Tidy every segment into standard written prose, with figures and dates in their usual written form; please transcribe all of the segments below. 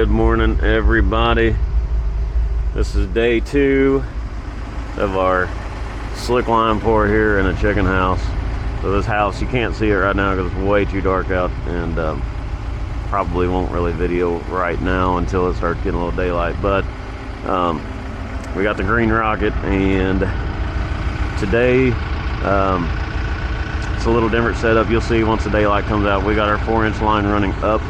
Good morning, everybody. This is day 2 of our slick line pour here in a chicken house. So this house, you can't see it right now because it's way too dark out, and probably won't really video right now until it starts getting a little daylight. But we got the green rocket, and today it's a little different setup. You'll see once the daylight comes out. We got our 4-inch line running up.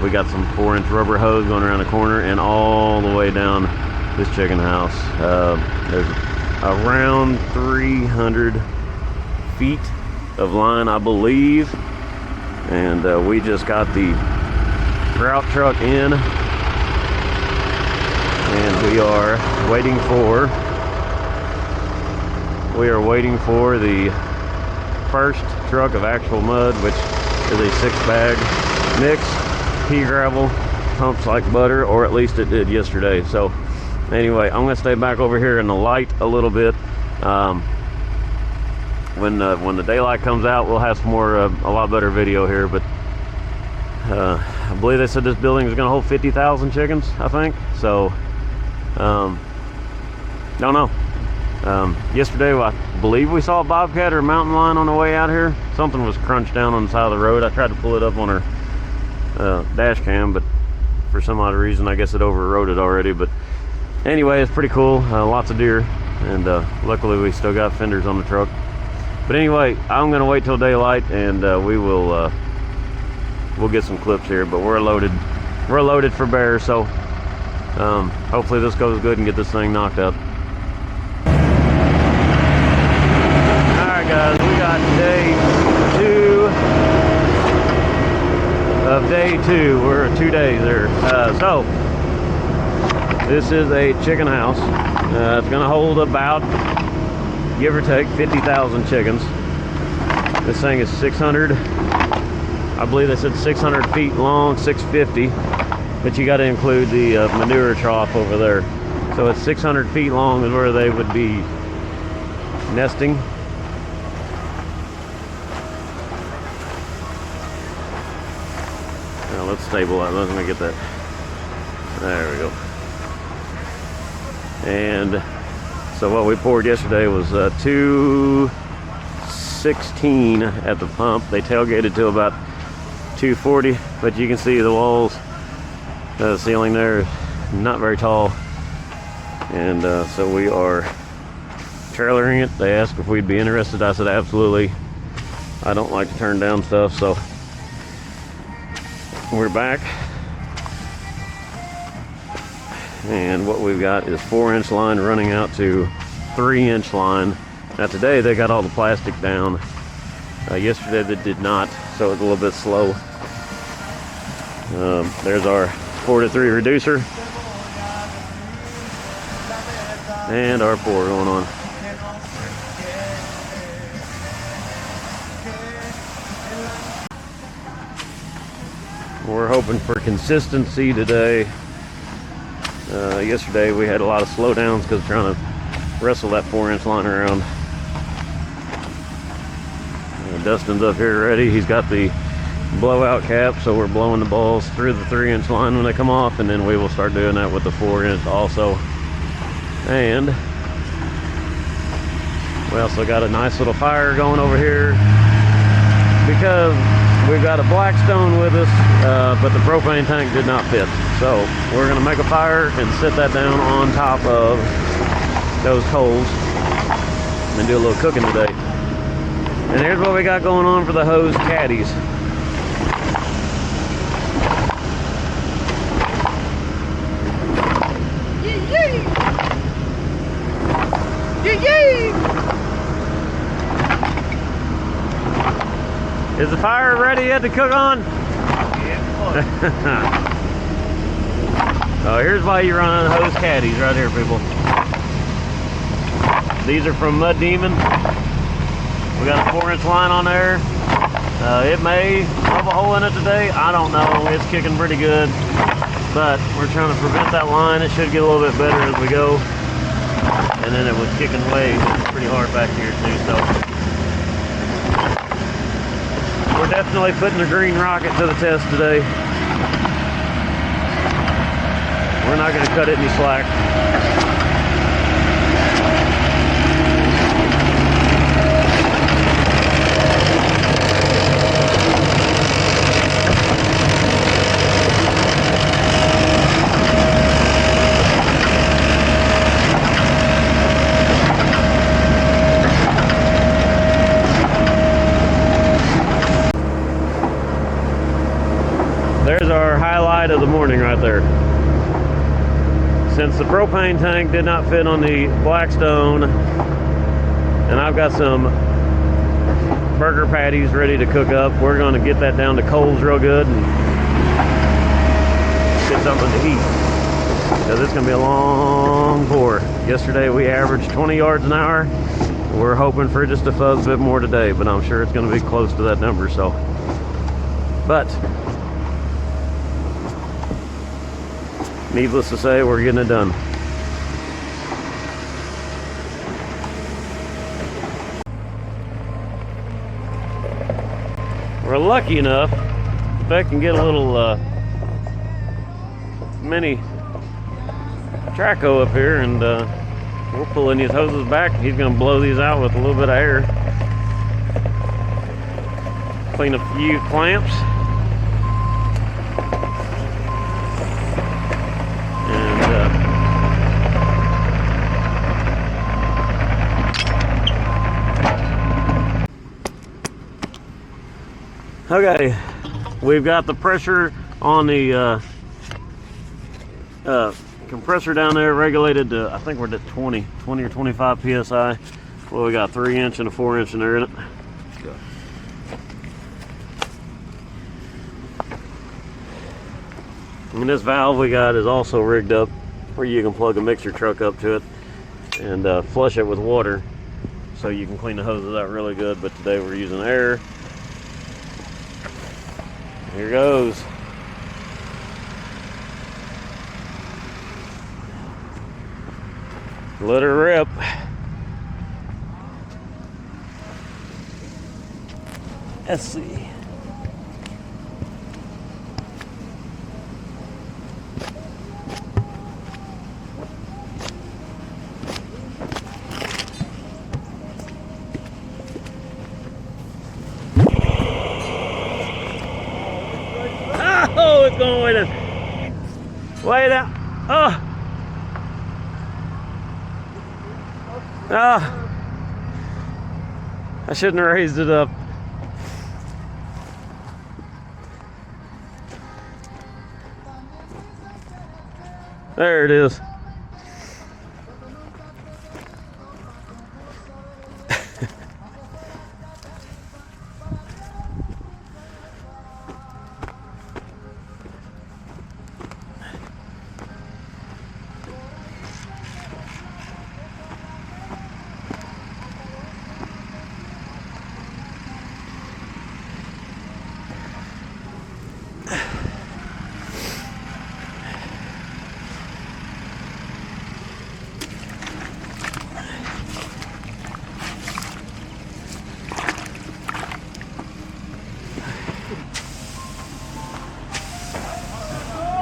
We got some 4-inch rubber hose going around the corner and all the way down this chicken house. There's around 300 feet of line, I believe, and we just got the grout truck in, and we are waiting for the first truck of actual mud, which is a 6-bag mix. Pea gravel pumps like butter, or at least it did yesterday. So anyway, I'm gonna stay back over here in the light a little bit. When the daylight comes out, we'll have some more a lot better video here. But I believe they said this building is gonna hold 50,000 chickens, I think. So don't know. Yesterday I believe we saw a bobcat or a mountain lion on the way out here. Something was crunched down on the side of the road. I tried to pull it up on our dash cam, but for some odd reason I guess it overrode it already. But anyway, it's pretty cool. Lots of deer, and luckily we still got fenders on the truck. But anyway, I'm gonna wait till daylight, and we'll get some clips here. But we're loaded for bear, so hopefully this goes good and get this thing knocked out. Alright guys, we got day 2 of day 2. We're 2 days there. So this is a chicken house. It's gonna hold about, give or take, 50,000 chickens. This thing is 600, I believe they said 600 feet long, 650, but you got to include the manure trough over there. So it's 600 feet long is where they would be nesting. Now let's stabilize. Let me get that. There we go. And so what we poured yesterday was 216 at the pump. They tailgated to about 240, but you can see the walls, the ceiling there is not very tall. And so we are trailering it. They asked if we'd be interested. I said absolutely. I don't like to turn down stuff, so we're back. And what we've got is 4-inch line running out to 3-inch line. Now today they got all the plastic down. Yesterday they did not, so it's a little bit slow. There's our 4-to-3 reducer and our pour going on. We're hoping for consistency today. Yesterday we had a lot of slowdowns because trying to wrestle that 4-inch line around. Dustin's up here ready. He's got the blowout cap, so we're blowing the balls through the 3-inch line when they come off, and then we will start doing that with the 4-inch also. And we also got a nice little fire going over here because we've got a Blackstone with us, but the propane tank did not fit. So we're gonna make a fire and set that down on top of those coals and do a little cooking today. And here's what we got going on for the hose caddies. Is the fire ready yet to cook on? Yeah. Oh, here's why you run on hose caddies right here, people. These are from Mud Demon. We got a 4-inch line on there. It may have a hole in it today. I don't know. It's kicking pretty good, but we're trying to prevent that line. It should get a little bit better as we go. And then it was kicking way pretty hard back here too. So we're definitely putting the green rocket to the test today. we're not going to cut it any slack. There's our highlight of the morning right there. Since the propane tank did not fit on the Blackstone, and I've got some burger patties ready to cook up, we're going to get that down to coals real good and get something to eat, because it's going to be a long pour. Yesterday we averaged 20 yards an hour. We're hoping for just a fuzz bit more today, but I'm sure it's going to be close to that number. So, but needless to say, we're getting it done. We're lucky enough, Beck can get a little mini Traco up here, and we're pulling these hoses back. He's going to blow these out with a little bit of air. Clean a few clamps. Okay, we've got the pressure on the compressor down there regulated to, I think we're at 20 or 25 psi. Well, we got 3-inch and a 4-inch in there in it. Yeah. And this valve we got is also rigged up where you can plug a mixer truck up to it and flush it with water, so you can clean the hoses out really good. But today we're using air. Here goes. Let her rip. Let's see. Oh, it's going way down. Way down. Oh. Ah. I shouldn't have raised it up. There it is.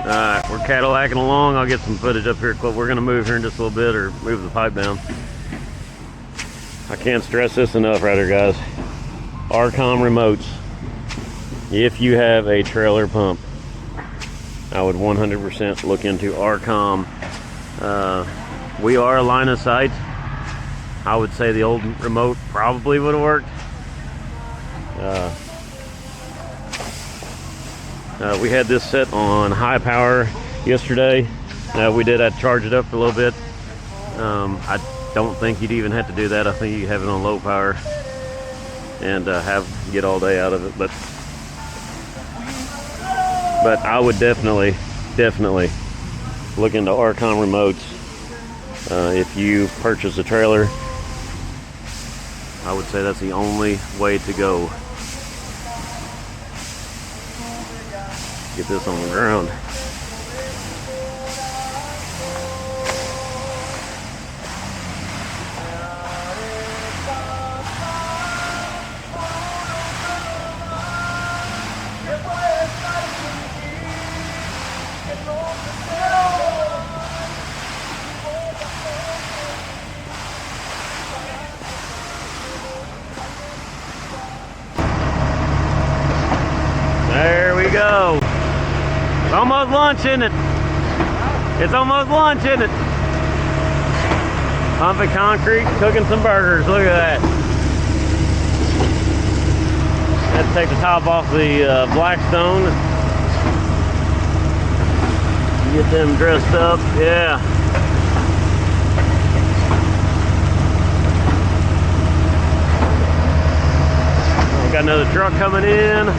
Alright, we're Cadillacing along. I'll get some footage up here. We're going to move here in just a little bit, or move the pipe down. I can't stress this enough right here, guys. Arcom remotes. If you have a trailer pump, I would 100% look into Arcom. We are line of sight. I would say the old remote probably would have worked. We had this set on high power yesterday. We did have to charge it up for a little bit. I don't think you'd even have to do that. I think you have it on low power and get all day out of it. But I would definitely look into Arcom remotes. If you purchase a trailer, I would say that's the only way to go. Get this on the ground. go. It's almost lunch, isn't it? It's almost lunch, isn't it? Pumping concrete, cooking some burgers. Look at that. Had to take the top off the Blackstone. Get them dressed up. Yeah. Got another truck coming in.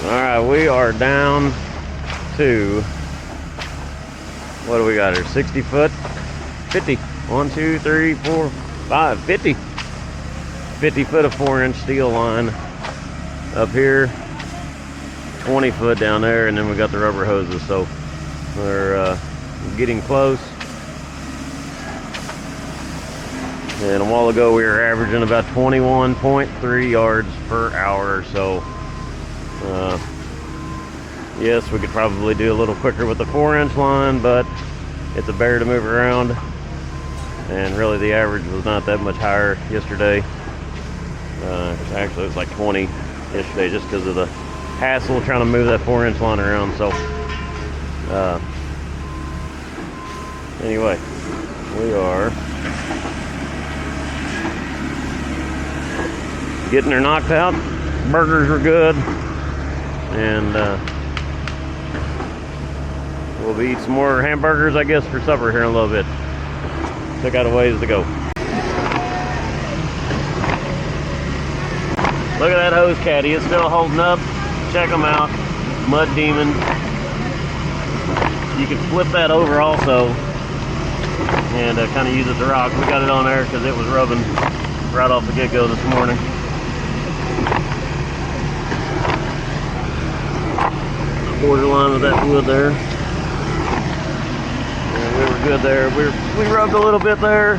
Alright, we are down to, what do we got here? 60 foot? 50. 1, 2, 3, 4, 5, 50. 50 foot of 4-inch steel line up here. 20 foot down there, and then we got the rubber hoses. So we're getting close. And a while ago we were averaging about 21.3 yards per hour. So yes, we could probably do a little quicker with the 4-inch line, but it's a bear to move around. And really the average was not that much higher yesterday. Actually it was like 20 yesterday, just because of the hassle trying to move that 4-inch line around. So anyway, we are getting her knocked out. Burgers were good, and we'll be eating some more hamburgers, I guess, for supper here in a little bit. Still got a ways to go. Look at that hose caddy, it's still holding up. Check them out. Mud Demon. You can flip that over also and kind of use it to rock. We got it on there because it was rubbing right off the get-go this morning. Borderline with that wood there. And we were good there. We rubbed a little bit there.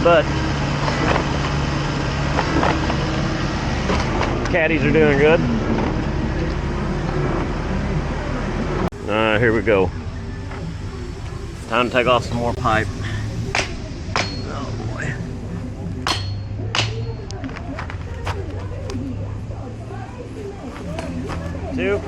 But caddies are doing good. Here we go. Time to take off some more pipe. Oh boy. Two.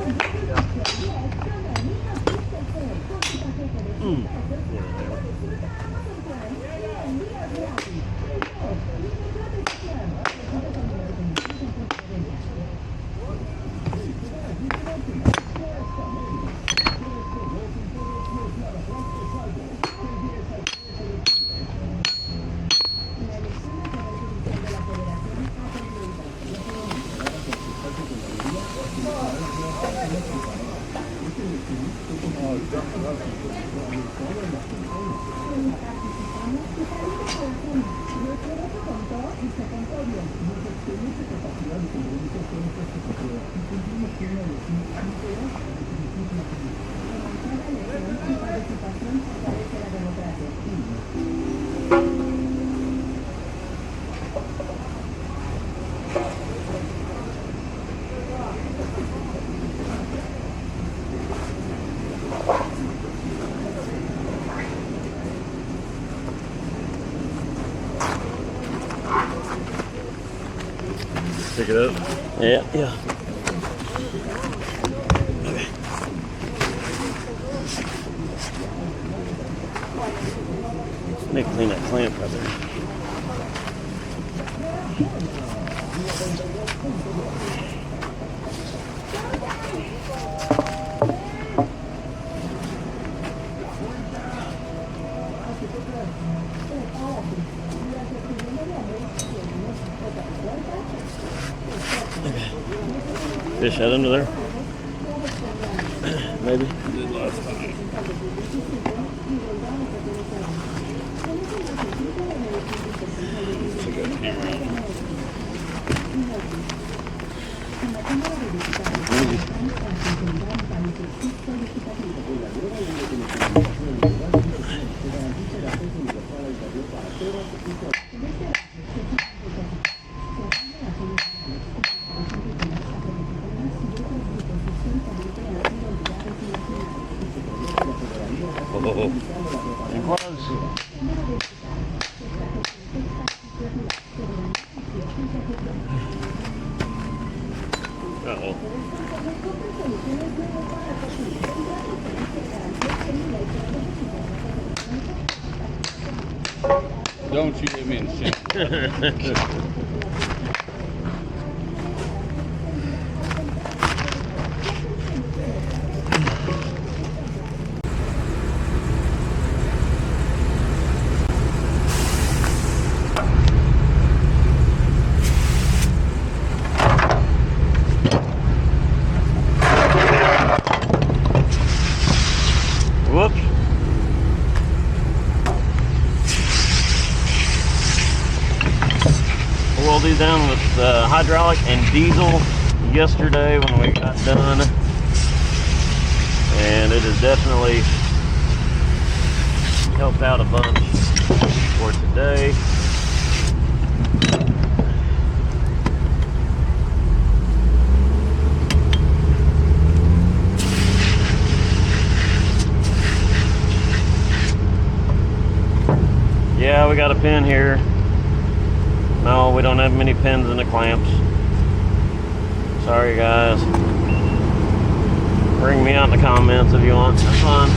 Pick it up? Yeah. I need to clean that clamp right there. Fish head under there? Maybe. Did last time. It's a good camera. And close. Uh-oh. Don't you give me a shit. Whoops. Oiled these down with hydraulic and diesel yesterday when we got done, and it has definitely helped out a bunch for today. Yeah, we got a pin here. No, we don't have many pins in the clamps. Sorry, guys. Bring me out in the comments if you want. That's fine.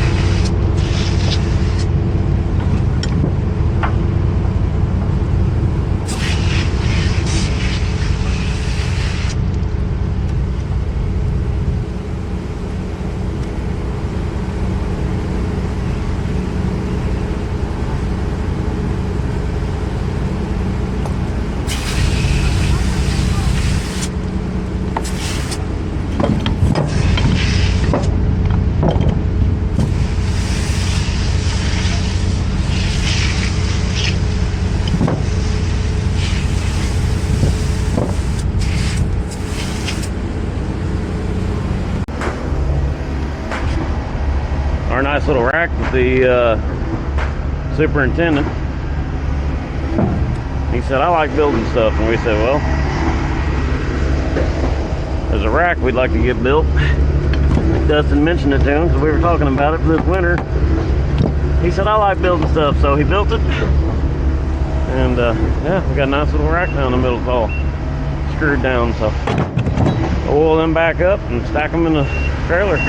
Our nice little rack with the superintendent. He said, I like building stuff. And we said, well, there's a rack we'd like to get built. Dustin mentioned it to him because we were talking about it this winter. He said, I like building stuff. So he built it. And yeah, we got a nice little rack down the middle. It's all screwed down. So oil them back up and stack them in the trailer.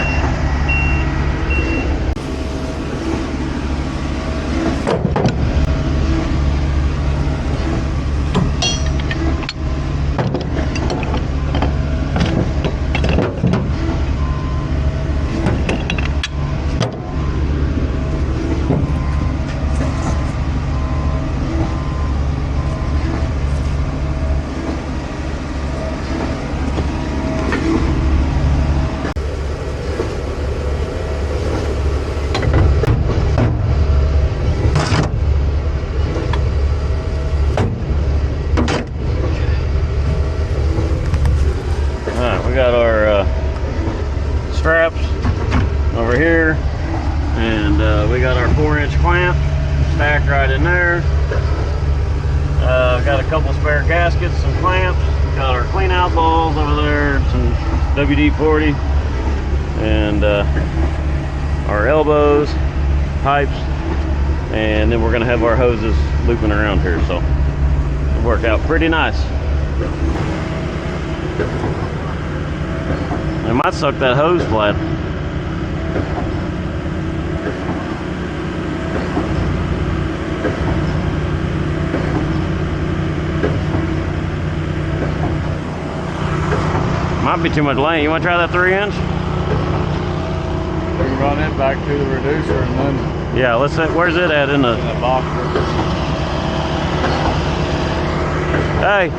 Got our straps over here, and we got our 4-inch clamp stacked right in there. Got a couple spare gaskets, some clamps, got our clean out balls over there, some WD-40, and our elbows, pipes, and then we're gonna have our hoses looping around here, so it worked out pretty nice. It might suck that hose flat. Might be too much lane. You want to try that 3-inch? We can run it back to the reducer and then Yeah, let's see. Where's it at in the box. Hey.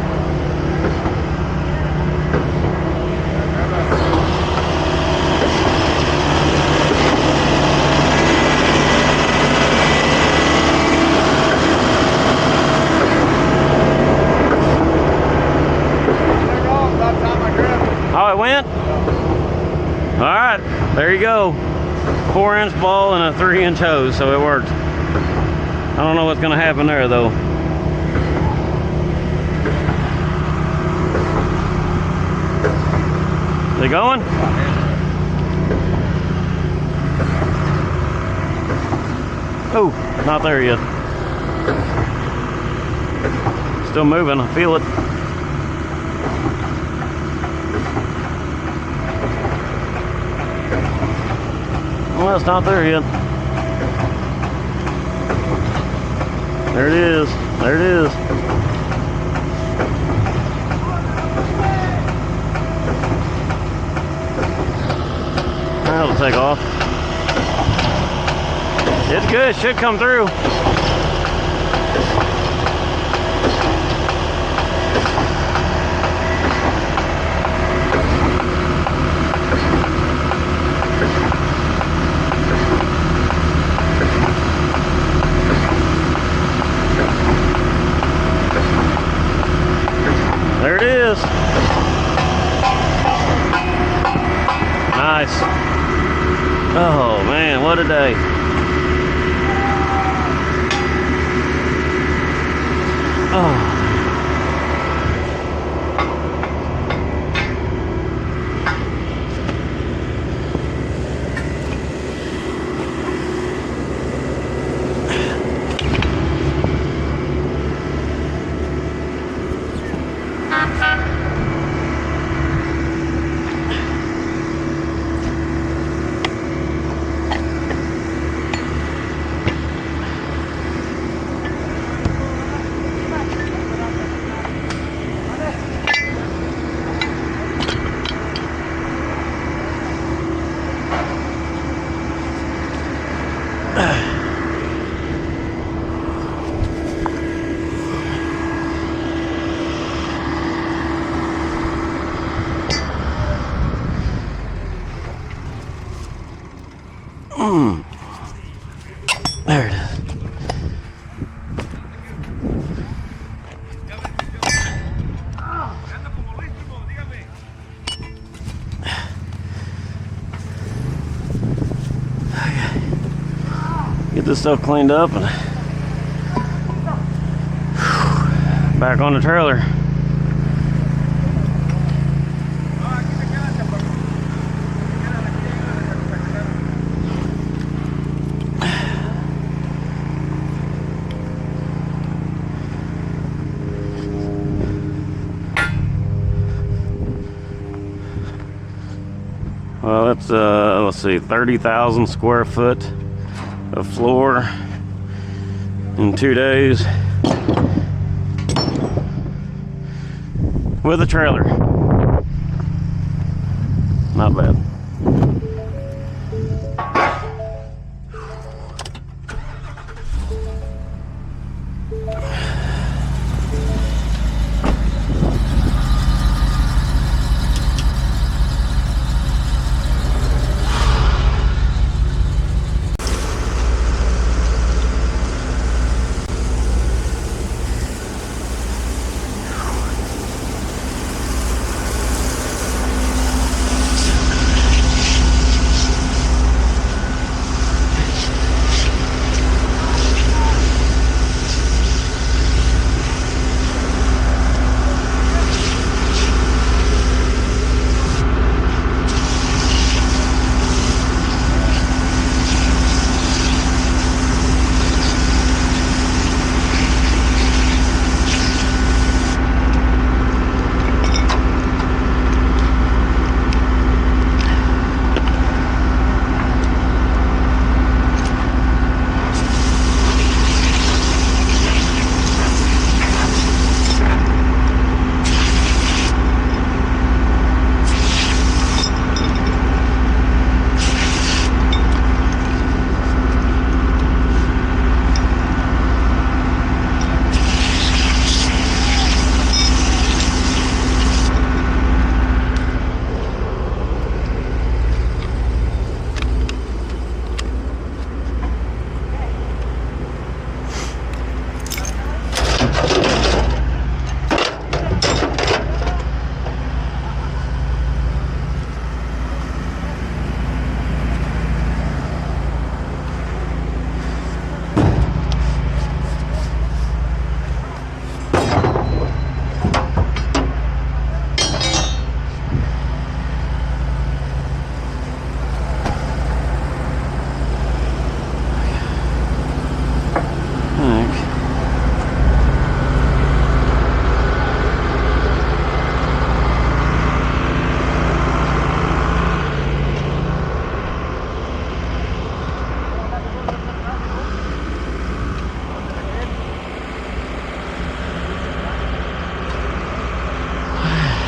Oh, it went? All right, there you go. 4-inch ball and a 3-inch hose, so it worked. I don't know what's gonna happen there though. They going? Oh, not there yet. Still moving, I feel it. Well, it's not there yet. There it is. There it is. That'll take off. It's good. Should come through. There it is. Nice. Oh man, what a day. Oh. There it is. Get this stuff cleaned up and back on the trailer. Well, it's let's see, 30,000 square foot of floor in 2 days with a trailer. Not bad.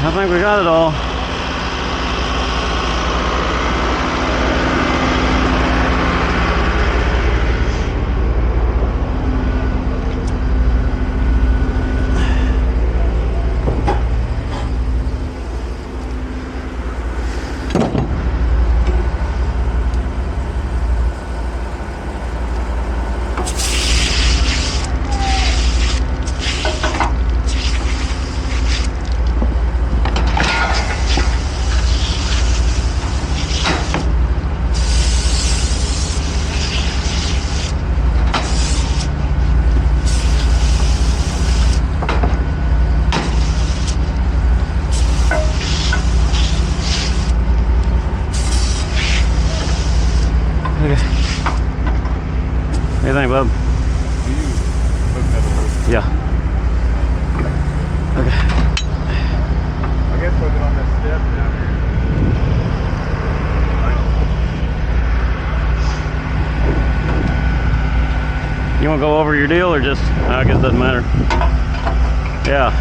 I think we got it all. What do you think, bub? Yeah. Okay. I guess put it on that step down here. You want to go over your deal or just, I guess it doesn't matter. Yeah.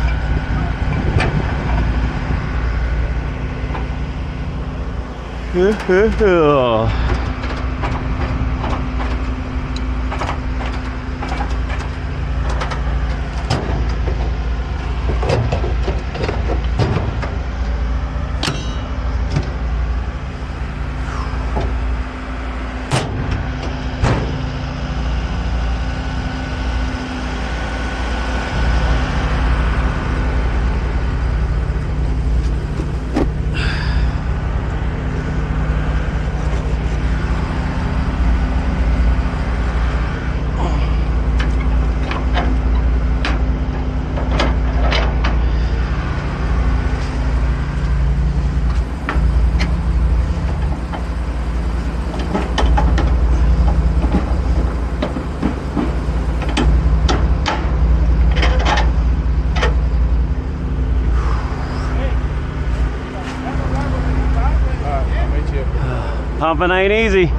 Pumping ain't easy. Here,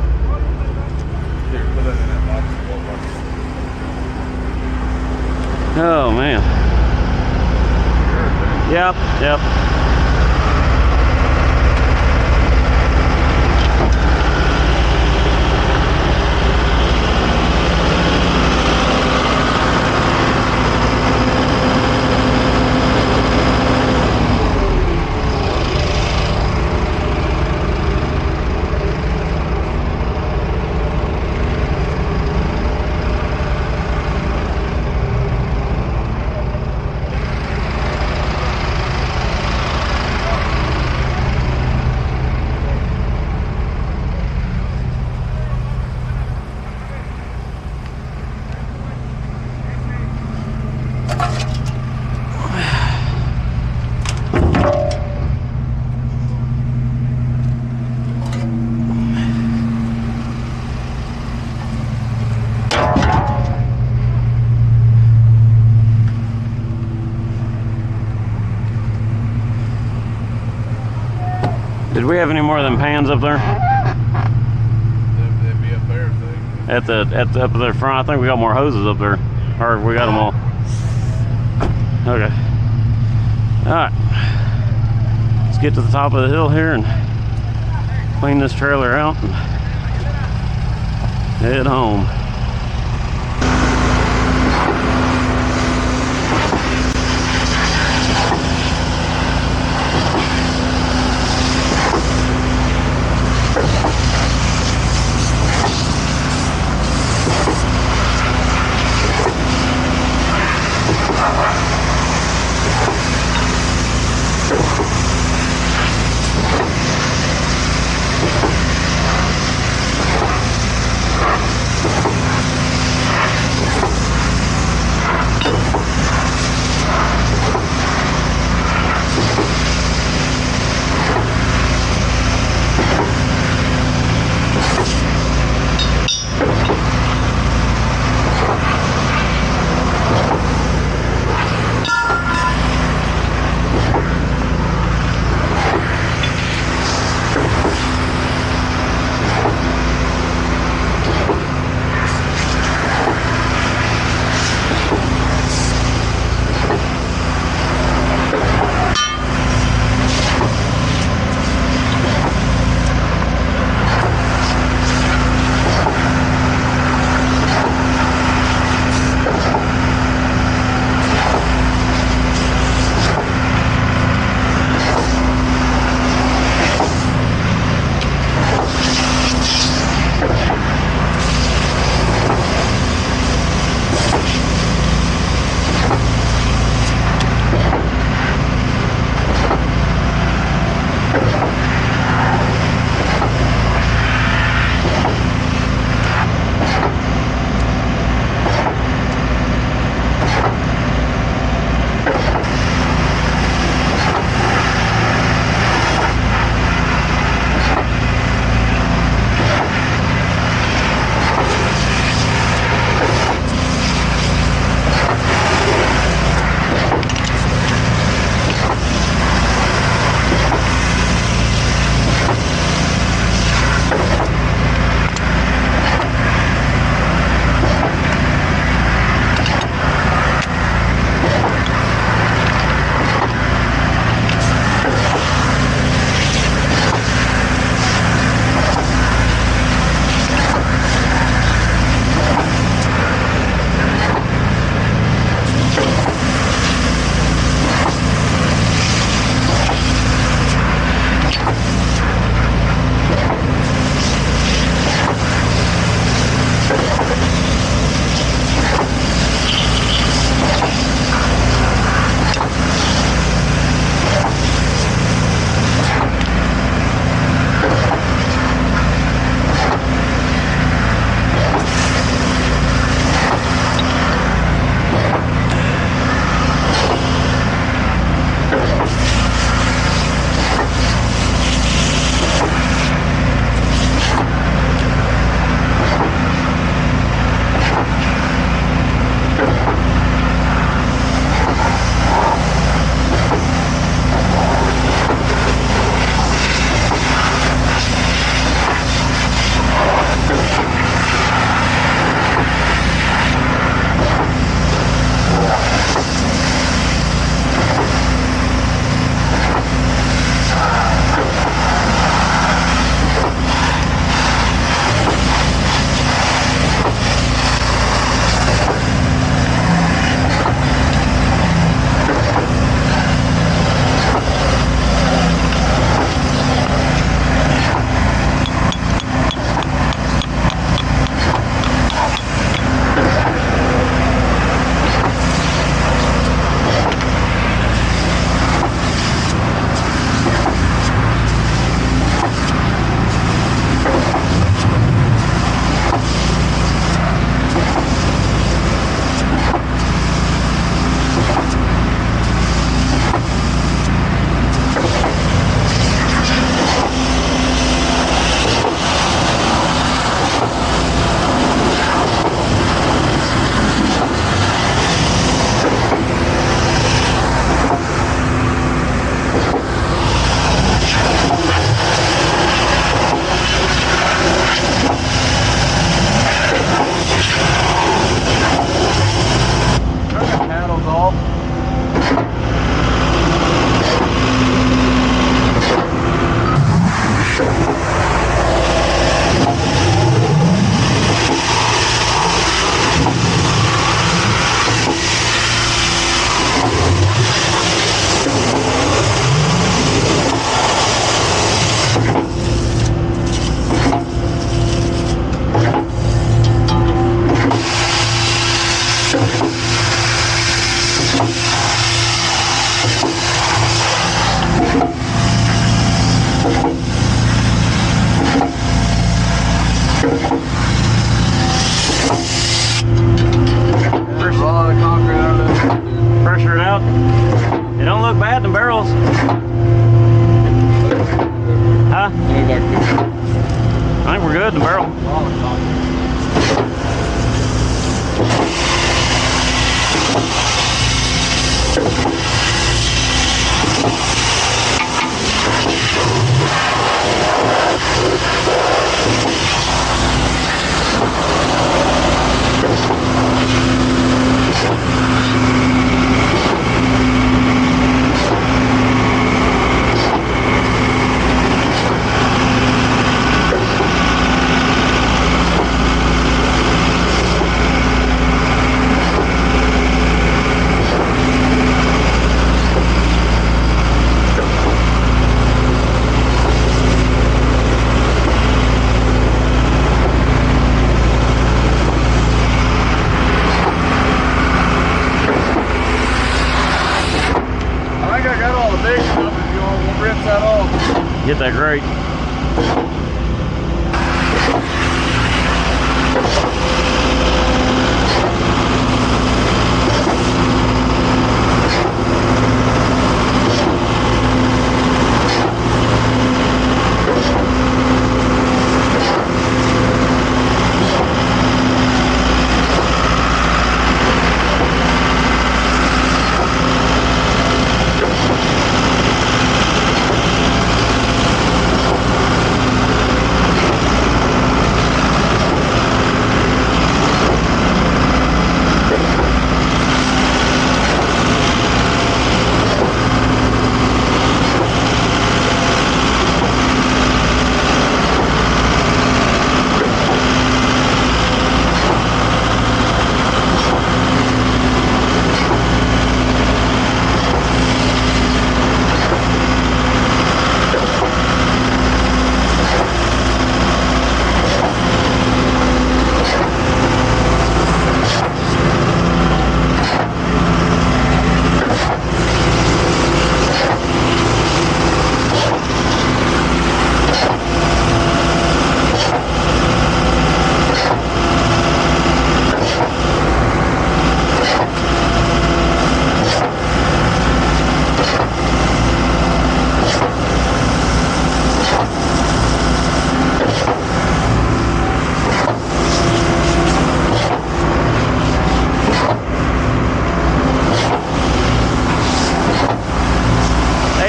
put that in that box. Oh man. Yep, yep. Did we have any more of them pans up there? They'd be up there, I think. At the up there front, I think we got more hoses up there, or we got them all. Okay. All right. Let's get to the top of the hill here and clean this trailer out and head home. good in the barrel. Get that grate.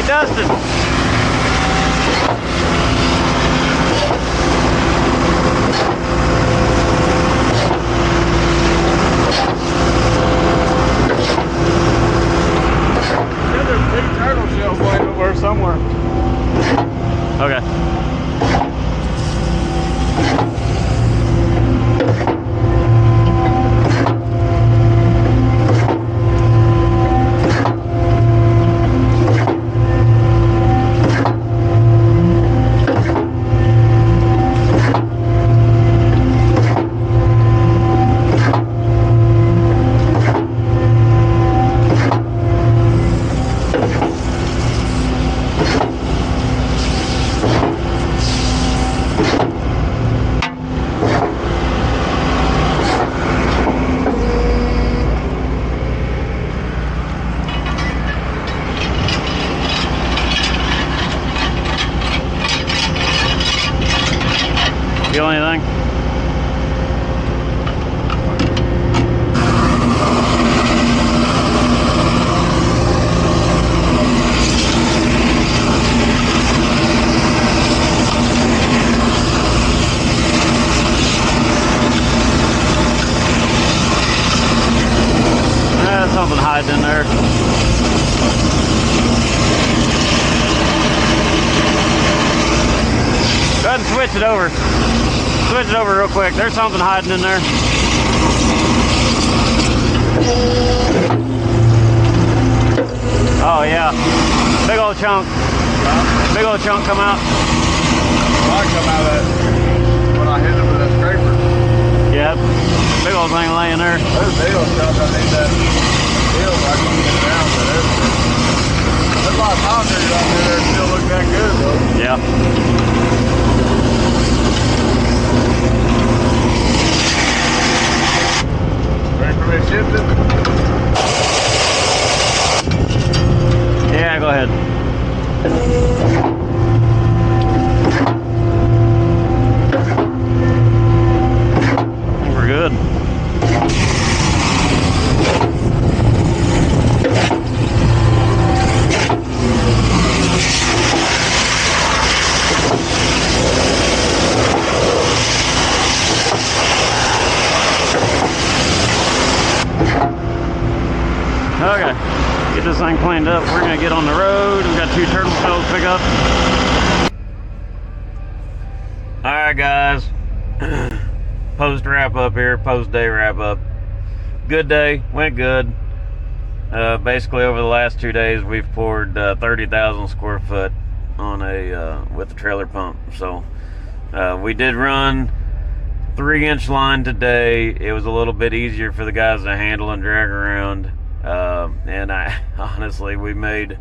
Dustin. There's big turtle shells laying over somewhere. Okay. Feel anything? There's something hiding in there. Go ahead and switch it over. Switch it over real quick. There's something hiding in there. Oh yeah. Big old chunk. Big old chunk come out. I come out of that when I hit it with that scraper. Yeah. Big old thing laying there. There's big old chunk. I need that deal so I can get it down. But there's a lot of concrete out there that still look that good though. Yeah. Ready for me to shift it? Yeah, go ahead. lined up. We're gonna get on the road. We've got 2 turtle shells to pick up. All right, guys. Post wrap up here. Post day wrap up. Good day. Went good. Basically, over the last 2 days, we've poured 30,000 square foot on a with the trailer pump. So we did run 3-inch line today. It was a little bit easier for the guys to handle and drag around. And I honestly, we made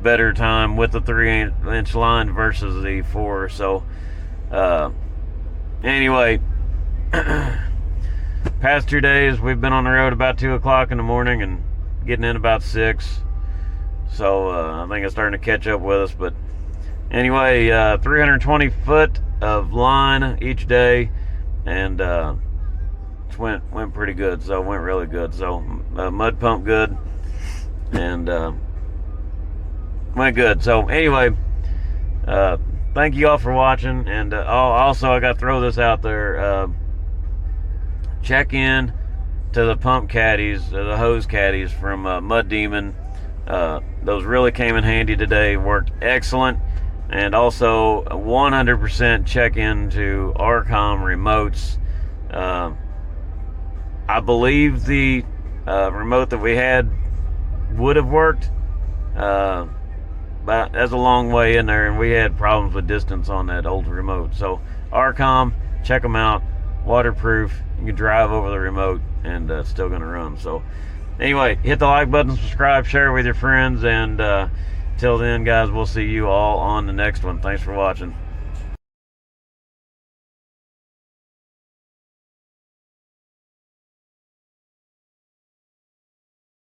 better time with the 3-inch line versus the 4. So anyway, past 2 days we've been on the road about 2 o'clock in the morning and getting in about 6. So I think it's starting to catch up with us. But anyway, 320 foot of line each day, and it went pretty good. So it went really good. So mud pump good, and went good. So anyway, thank you all for watching. And also, I got to throw this out there. Check in to the pump caddies, the hose caddies from Mud Demon. Those really came in handy today. Worked excellent. And also 100% check into RCOM remotes. I believe the remote that we had would have worked, but that's a long way in there, and we had problems with distance on that old remote. So RCOM, check them out. Waterproof. You can drive over the remote and it's still going to run. So anyway, hit the like button, subscribe, share with your friends, and till then, guys, we'll see you all on the next one. Thanks for watching.